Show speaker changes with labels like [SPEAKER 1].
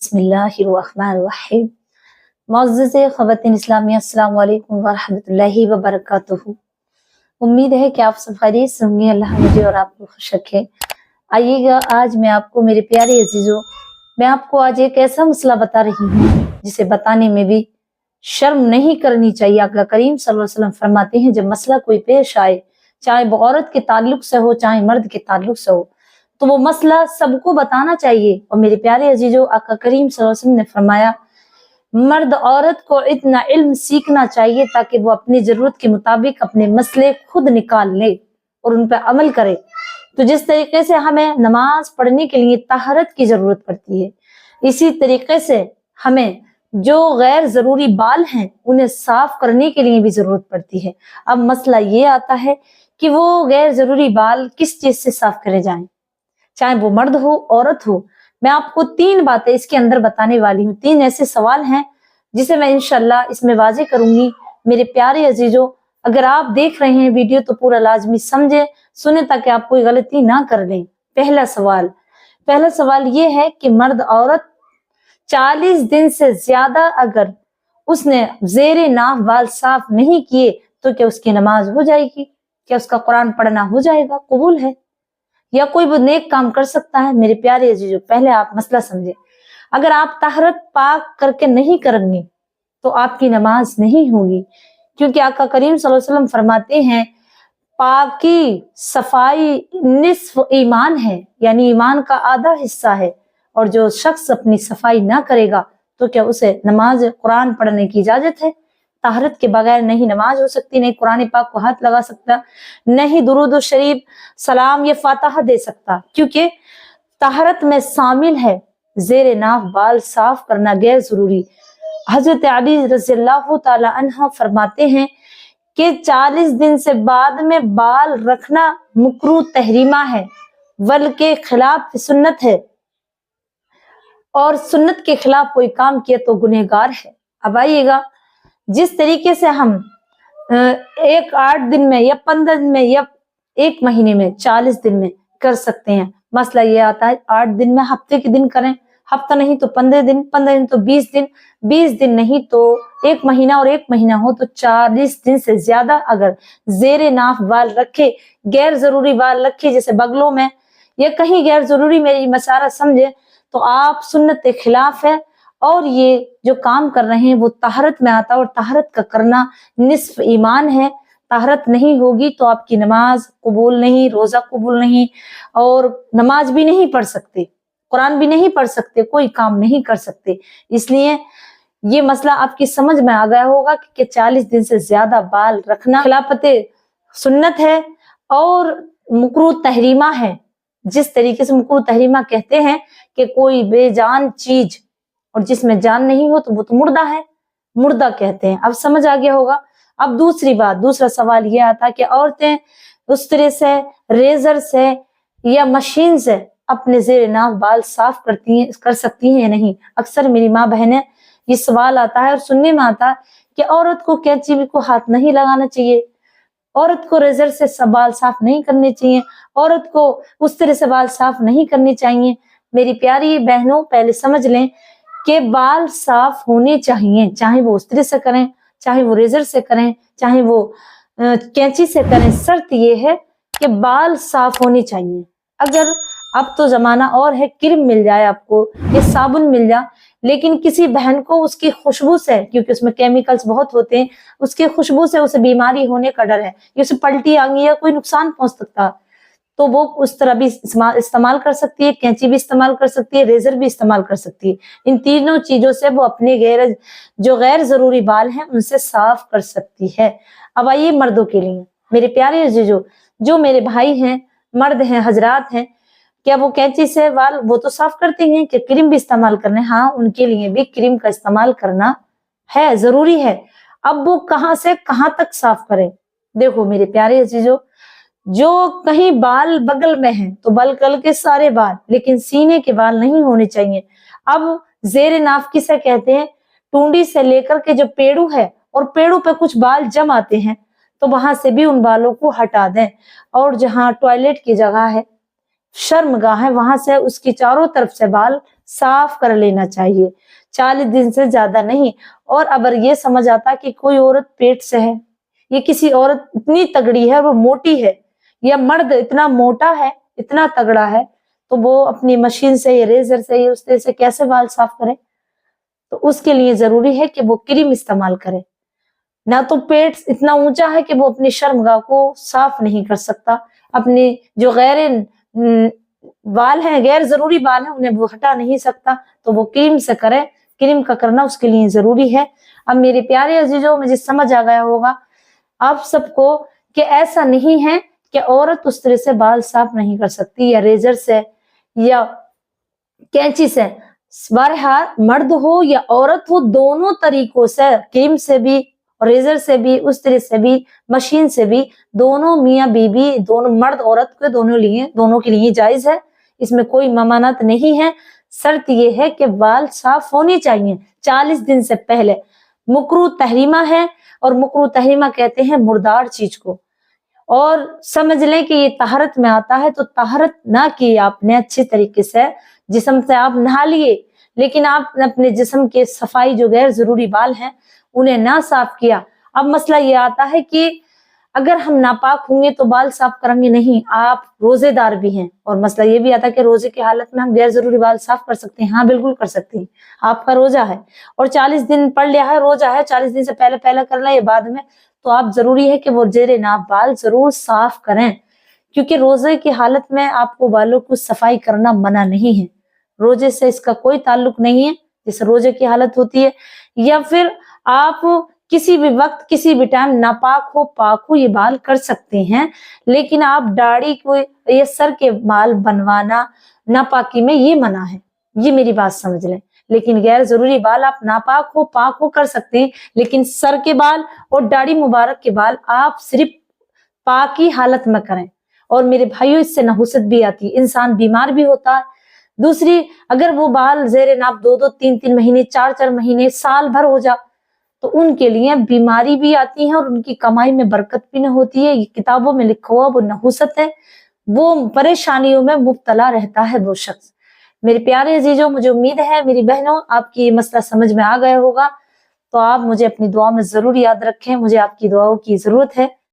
[SPEAKER 1] बिस्मिल्लाहिर्रहमानिर्रहीम। मुअज़्ज़िज़ ख़वातीन इस्लामिया, अस्सलामु अलैकुम व रहमतुल्लाहि व बरकातुहू। उम्मीद है कि आप सब खैरियत से होंगे। अल्लाह मुझे और आपको खुश रखे। आइएगा, आज मैं आपको, मेरे प्यारे अजीजों, मैं आपको आज एक ऐसा मसला बता रही हूँ जिसे बताने में भी शर्म नहीं करनी चाहिए। आका करीम सल्लल्लाहु अलैहि वसल्लम फरमाते हैं, जब मसला कोई पेश आए, चाहे वो औरत के ताल्लुक से हो, चाहे मर्द के ताल्लुक से हो, तो वो मसला सबको बताना चाहिए। और मेरे प्यारे अजीजों, आका करीम सल्लल्लाहु अलैहि वसल्लम ने फरमाया, मर्द औरत को इतना इल्म सीखना चाहिए ताकि वो अपनी जरूरत के मुताबिक अपने मसले खुद निकाल ले और उन पर अमल करे। तो जिस तरीके से हमें नमाज पढ़ने के लिए तहरत की जरूरत पड़ती है, इसी तरीके से हमें जो गैर जरूरी बाल हैं उन्हें साफ करने के लिए भी जरूरत पड़ती है। अब मसला ये आता है कि वो गैर जरूरी बाल किस चीज से साफ करे जाएं, चाहे वो मर्द हो औरत हो। मैं आपको 3 बातें इसके अंदर बताने वाली हूँ। 3 ऐसे सवाल हैं जिसे मैं इंशाल्लाह इसमें वाज़ेह करूंगी। मेरे प्यारे अजीजों, अगर आप देख रहे हैं वीडियो तो पूरा लाजमी समझे, सुने, ताकि आप कोई गलती ना कर लें। पहला सवाल ये है कि मर्द औरत 40 दिन से ज्यादा अगर उसने ज़ेरे नाफ बाल साफ नहीं किए तो क्या उसकी नमाज हो जाएगी? क्या उसका कुरान पढ़ना हो जाएगा, कबूल है? या कोई वो नेक काम कर सकता है? मेरे प्यारे अजीजों, पहले आप मसला समझे। अगर आप तहरत पाक करके नहीं करेंगे तो आपकी नमाज नहीं होगी, क्योंकि आका करीम सल्लल्लाहु अलैहि वसल्लम फरमाते हैं, पाकी सफाई निस्फ ईमान है, यानी ईमान का आधा हिस्सा है। और जो शख्स अपनी सफाई ना करेगा तो क्या उसे नमाज कुरान पढ़ने की इजाजत है? तहरत के बगैर नहीं नमाज हो सकती, नहीं कुरान पाक को हाथ लगा सकता, नहीं दुरूद शरीफ, सलाम या फातिहा दे सकता, क्योंकि तहरत में शामिल है ज़ेरे नाफ बाल साफ करना गैर जरूरी। हजरत अली रज़ियल्लाहु ताला अन्हा फरमाते हैं कि 40 दिन से बाद में बाल रखना मुकरूह तहरीमा है, बल्कि खिलाफ सुन्नत है, और सुन्नत के खिलाफ कोई काम किया तो गुनहगार है। अब आइएगा, जिस तरीके से हम 8 दिन में या 15 दिन में या 1 महीने में 40 दिन में कर सकते हैं, मसला ये आता है 8 दिन में हफ्ते के दिन करें, हफ्ता नहीं तो 15 दिन, 15 दिन तो 20 दिन, 20 दिन नहीं तो 1 महीना, और 1 महीना हो तो 40 दिन से ज्यादा अगर ज़ेरे नाफ बाल रखे, गैर जरूरी बाल रखे, जैसे बगलों में या कहीं गैर जरूरी, मेरी मसारा समझे, तो आप सुन्नत के खिलाफ है और ये जो काम कर रहे हैं वो तहरत में आता है, और तहरत का करना निस्फ ईमान है। तहरत नहीं होगी तो आपकी नमाज कबूल नहीं, रोजा कबूल नहीं, और नमाज भी नहीं पढ़ सकते, कुरान भी नहीं पढ़ सकते, कोई काम नहीं कर सकते। इसलिए ये मसला आपकी समझ में आ गया होगा कि 40 दिन से ज्यादा बाल रखना खिलाफत सुन्नत है और मुकरूह तहरीमा है। जिस तरीके से मुकरूह तहरीमा कहते हैं कि कोई बेजान चीज और जिसमें जान नहीं हो तो वो तो मुर्दा है, मुर्दा कहते हैं। अब समझ आ गया होगा। अब दूसरा सवाल ये आता कि औरतें उस तरह से रेजर से या मशीन से अपने ज़ेरे नाफ बाल साफ कर सकती हैं या नहीं। अक्सर मेरी माँ बहनें ये सवाल आता है और सुनने में आता है कि औरत को कैंची को हाथ नहीं लगाना चाहिए, औरत को रेजर से बाल साफ नहीं करने चाहिए, औरत को उस तरह से बाल साफ नहीं करने चाहिए। मेरी प्यारी बहनों, पहले समझ लें कि बाल साफ होने चाहिए, चाहे वो उस तरह से करें, चाहे वो रेजर से करें, चाहे वो कैंची से करें। शर्त ये है कि बाल साफ होने चाहिए। अगर अब तो जमाना और है, क्रीम मिल जाए आपको या साबुन मिल जाए, लेकिन किसी बहन को उसकी खुशबू से, क्योंकि उसमें केमिकल्स बहुत होते हैं, उसकी खुशबू से उसे बीमारी होने का डर है, या उसे पलटी आएंगी या कोई नुकसान पहुंच सकता, तो वो उस तरह भी इस्तेमाल कर सकती है, कैंची भी इस्तेमाल कर सकती है, रेजर भी इस्तेमाल कर सकती है। इन तीनों चीजों से वो अपने जो गैर जरूरी बाल हैं उनसे साफ कर सकती है। अब आइए मर्दों के लिए, मेरे प्यारे अजीजों, जो मेरे भाई हैं, मर्द हैं, हजरात हैं, क्या वो कैंची से बाल वो तो साफ करते हैं कि क्रीम भी इस्तेमाल करना है? हाँ, उनके लिए भी क्रीम का इस्तेमाल करना है, जरूरी है। अब वो कहाँ से कहाँ तक साफ करें? देखो मेरे प्यारे अजीजों, जो कहीं बाल बगल में है तो बगल के सारे बाल, लेकिन सीने के बाल नहीं होने चाहिए। अब ज़ेरे नाफ किसे कहते हैं? टूंडी से लेकर के जो पेड़ू है, और पेड़ू पे कुछ बाल जम आते हैं तो वहां से भी उन बालों को हटा दें। और जहाँ टॉयलेट की जगह है, शर्मगाह है, वहां से उसकी चारों तरफ से बाल साफ कर लेना चाहिए, 40 दिन से ज्यादा नहीं। और अगर ये समझ आता कि कोई औरत पेट से है, ये किसी औरत इतनी तगड़ी है, वो मोटी है, या मर्द इतना मोटा है, इतना तगड़ा है, तो वो अपनी मशीन से या रेजर से या उस तरह से कैसे बाल साफ करे? तो उसके लिए जरूरी है कि वो क्रीम इस्तेमाल करे। ना तो पेट इतना ऊंचा है कि वो अपनी शर्मगाह को साफ नहीं कर सकता, अपनी जो बाल हैं, गैर जरूरी बाल हैं, उन्हें वो हटा नहीं सकता, तो वो क्रीम से करे। क्रीम का करना उसके लिए जरूरी है। अब मेरे प्यारे अजीजों, मुझे समझ आ गया होगा आप सबको कि ऐसा नहीं है कि औरत उस तरह से बाल साफ नहीं कर सकती, या रेजर से या कैंची से। बहरहाल मर्द हो या औरत हो, दोनों तरीकों से, क्रीम से भी, रेजर से भी, उस तरह से भी, मशीन से भी, दोनों मियाँ बीबी, दोनों मर्द औरत के दोनों के लिए जायज है। इसमें कोई ममानत नहीं है। शर्त यह है कि बाल साफ होने चाहिए 40 दिन से पहले। मुकरू तहरीमा है, और मुकरू तहरीमा कहते हैं मुर्दार चीज को। और समझ लें कि ये तहरत में आता है, तो तहरत ना की आपने अच्छे तरीके से, जिस्म से आप नहा लिए, लेकिन आपने अपने जिस्म के सफाई, जो गैर जरूरी बाल हैं, उन्हें ना साफ किया। अब मसला ये आता है कि अगर हम नापाक होंगे तो बाल साफ करेंगे नहीं, आप रोजेदार भी हैं, और मसला ये भी आता है कि रोजे की हालत में हम गैर जरूरी बाल साफ कर सकते हैं। हाँ, बिल्कुल कर सकते हैं। आपका रोजा है और 40 दिन पढ़ लिया है, रोजा है, 40 दिन से पहले पहले करना है बाद में, तो आप जरूरी है कि वो जेरे नाप बाल जरूर साफ करें, क्योंकि रोजे की हालत में आपको बालों को सफाई करना मना नहीं है। रोजे से इसका कोई ताल्लुक नहीं है, जैसे रोजे की हालत होती है, या फिर आप किसी भी वक्त, किसी भी टाइम, नापाक हो पाक हो, ये बाल कर सकते हैं। लेकिन आप दाढ़ी को या सर के बाल बनवाना नापाकी में ये मना है, ये मेरी बात समझ लें। लेकिन गैर जरूरी बाल आप नापाक हो पाक हो कर सकते हैं, लेकिन सर के बाल और दाढ़ी मुबारक के बाल आप सिर्फ पाकी हालत में करें। और मेरे भाइयों, इससे नहुसत भी आती है, इंसान बीमार भी होता है। दूसरी, अगर वो बाल जेरे नाप 2-2, 3-3 महीने, 4-4 महीने, साल भर हो जा, तो उनके लिए बीमारी भी आती है और उनकी कमाई में बरकत भी न होती है। ये किताबों में लिखा हुआ वो नहुसत है, वो परेशानियों में मुब्तला रहता है वो शख्स। मेरे प्यारे अजीजों, मुझे उम्मीद है मेरी बहनों आपकी ये मसला समझ में आ गया होगा। तो आप मुझे अपनी दुआ में जरूर याद रखें, मुझे आपकी दुआओं की जरूरत है।